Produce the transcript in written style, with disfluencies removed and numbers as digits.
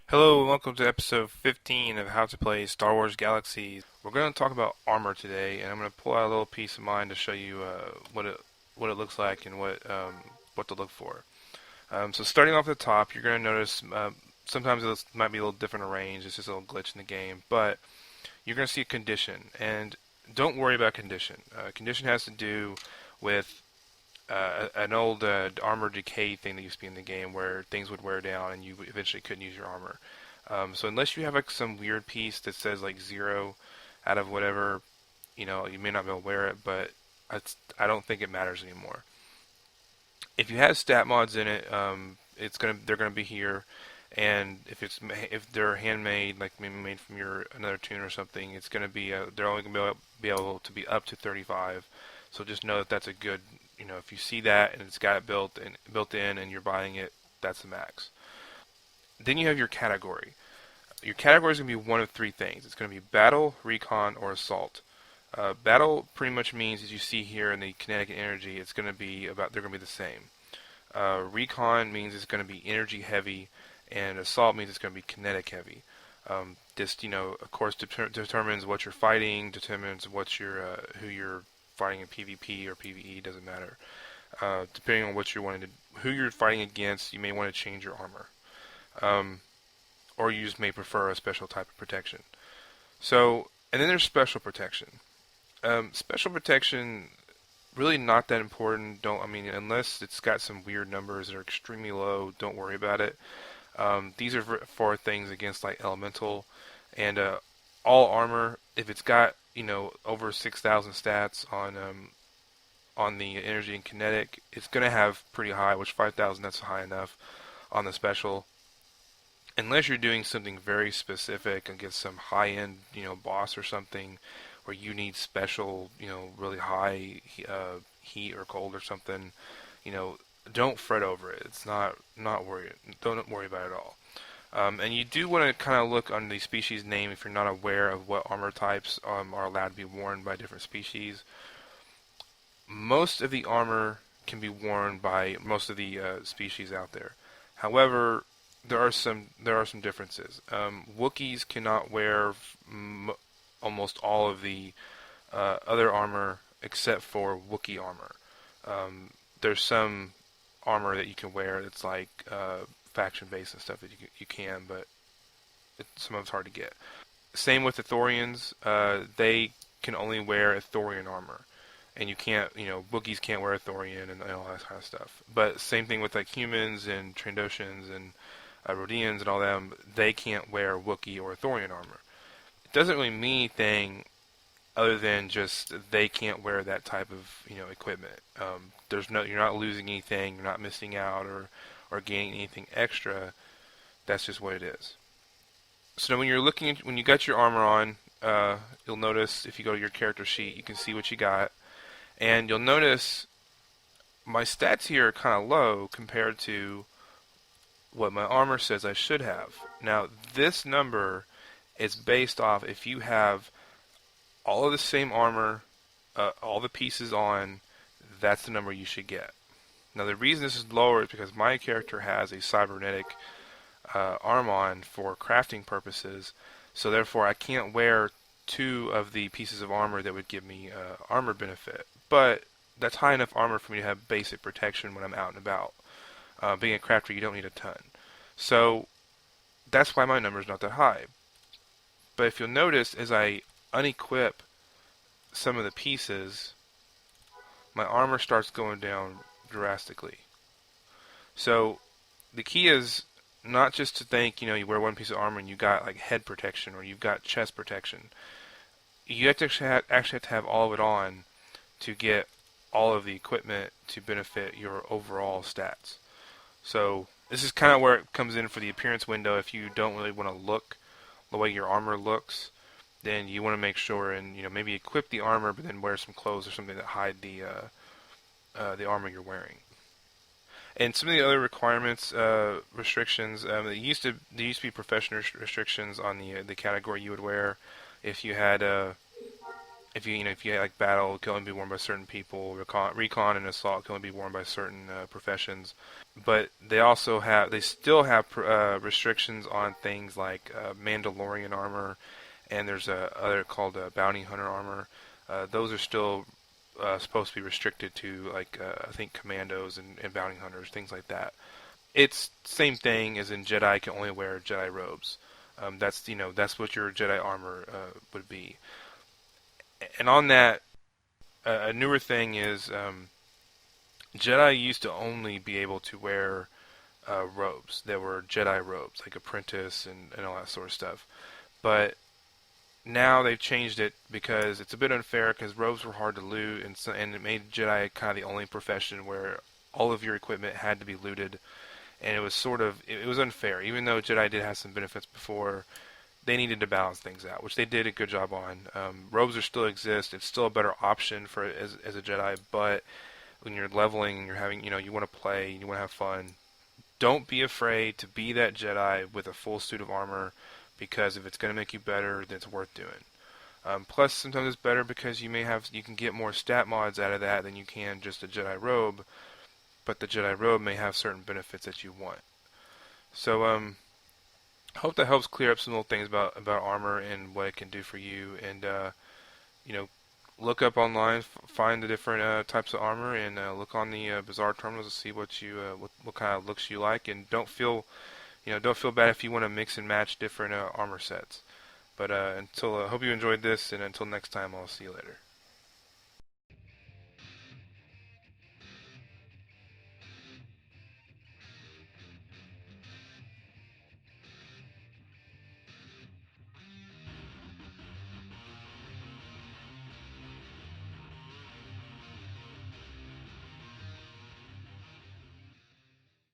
Hello, and welcome to episode 15 of How to Play Star Wars Galaxies. We're going to talk about armor today, and I'm going to pull out a little piece of mine to show you what it looks like and what to look for. So starting off at the top, you're going to notice sometimes it might be a little different arranged. It's just a little glitch in the game, but you're going to see a condition, and don't worry about condition. Condition has to do with an old armor decay thing that used to be in the game where things would wear down and you eventually couldn't use your armor. So unless you have like some weird piece that says like 0 out of whatever, you may not be able to wear it, but I don't think it matters anymore. If you have stat mods in it, they're gonna be here, and if they're handmade, like maybe made from your another tune or something, it's gonna be they're only gonna be able to be up to 35. So just know that that's a good, if you see that and it's got it built in and you're buying it, that's the max. Then you have your category. Your category is going to be one of three things. It's going to be battle, recon, or assault. Battle pretty much means, as you see here in the kinetic and energy, they're going to be the same. Recon means it's going to be energy heavy, and assault means it's going to be kinetic heavy. This, of course, determines what you're fighting, determines who you're fighting in PvP or PvE, doesn't matter. Depending on who you're fighting against, you may want to change your armor. Or you just may prefer a special type of protection. So, and then there's special protection. Special protection, really not that important. Unless it's got some weird numbers that are extremely low, don't worry about it. These are for things against like elemental and all armor. If it's got over 6,000 stats on the energy and kinetic, it's going to have pretty high, which 5,000, that's high enough on the special. Unless you're doing something very specific against some high-end, boss or something, where you need special, really high heat or cold or something, you know, don't fret over it. It's not worry. Don't worry about it at all. And you do want to kind of look on the species name if you're not aware of what armor types are allowed to be worn by different species. Most of the armor can be worn by most of the species out there. However, there are some differences. Wookiees cannot wear almost all of the other armor except for Wookiee armor. There's some armor that you can wear that's like faction based and stuff that you can, but some of it's hard to get. Same with the Thorians. They can only wear a Thorian armor. And you can't, Wookiees can't wear a Thorian and all that kind of stuff. But same thing with like humans and Trandoshans and Rodians and all them, they can't wear Wookiee or Thorian armor. It doesn't really mean anything other than just they can't wear that type of equipment. You're not losing anything, you're not missing out or gaining anything extra. That's just what it is. So when when you got your armor on, you'll notice if you go to your character sheet, you can see what you got, and you'll notice my stats here are kind of low compared to what my armor says I should have. Now, this number is based off if you have all of the same armor, all the pieces on, that's the number you should get. Now, the reason this is lower is because my character has a cybernetic arm on for crafting purposes, so therefore I can't wear two of the pieces of armor that would give me armor benefit. But that's high enough armor for me to have basic protection when I'm out and about. Being a crafter, you don't need a ton. So that's why my number is not that high. But if you'll notice, as I unequip some of the pieces, my armor starts going down drastically. So the key is not just to think, you wear one piece of armor and you got like head protection or you've got chest protection. You have to actually have to have all of it on to get all of the equipment to benefit your overall stats. So this is kind of where it comes in for the appearance window. If you don't really want to look the way your armor looks, then you want to make sure and maybe equip the armor, but then wear some clothes or something that hide the armor you're wearing. And some of the other requirements, restrictions, there used to be profession restrictions on the category you would wear. If you had if you like battle, it can only be worn by certain people. Recon and assault can only be worn by certain professions. But they still have restrictions on things like Mandalorian armor, and there's a other called bounty hunter armor. Those are still supposed to be restricted to like I think commandos and bounty hunters, things like that. It's same thing as in Jedi can only wear Jedi robes. That's what your Jedi armor would be. And on that, a newer thing is Jedi used to only be able to wear robes. There were Jedi robes, like apprentice and all that sort of stuff. But now they've changed it because it's a bit unfair because robes were hard to loot, and it made Jedi kind of the only profession where all of your equipment had to be looted, and it was unfair. Even though Jedi did have some benefits before, they needed to balance things out, which they did a good job on. Robes are still exist. It's still a better option for as a Jedi, but when you're leveling and you're having, you want to play, you want to have fun, don't be afraid to be that Jedi with a full suit of armor, because if it's going to make you better, then it's worth doing. Plus, sometimes it's better because you can get more stat mods out of that than you can just a Jedi robe, but the Jedi robe may have certain benefits that you want. So, I hope that helps clear up some little things about armor and what it can do for you. And you know, look up online, find the different types of armor, and look on the Bazaar terminals to see what kind of looks you like. And don't feel bad if you want to mix and match different armor sets. But until hope you enjoyed this, and until next time, I'll see you later.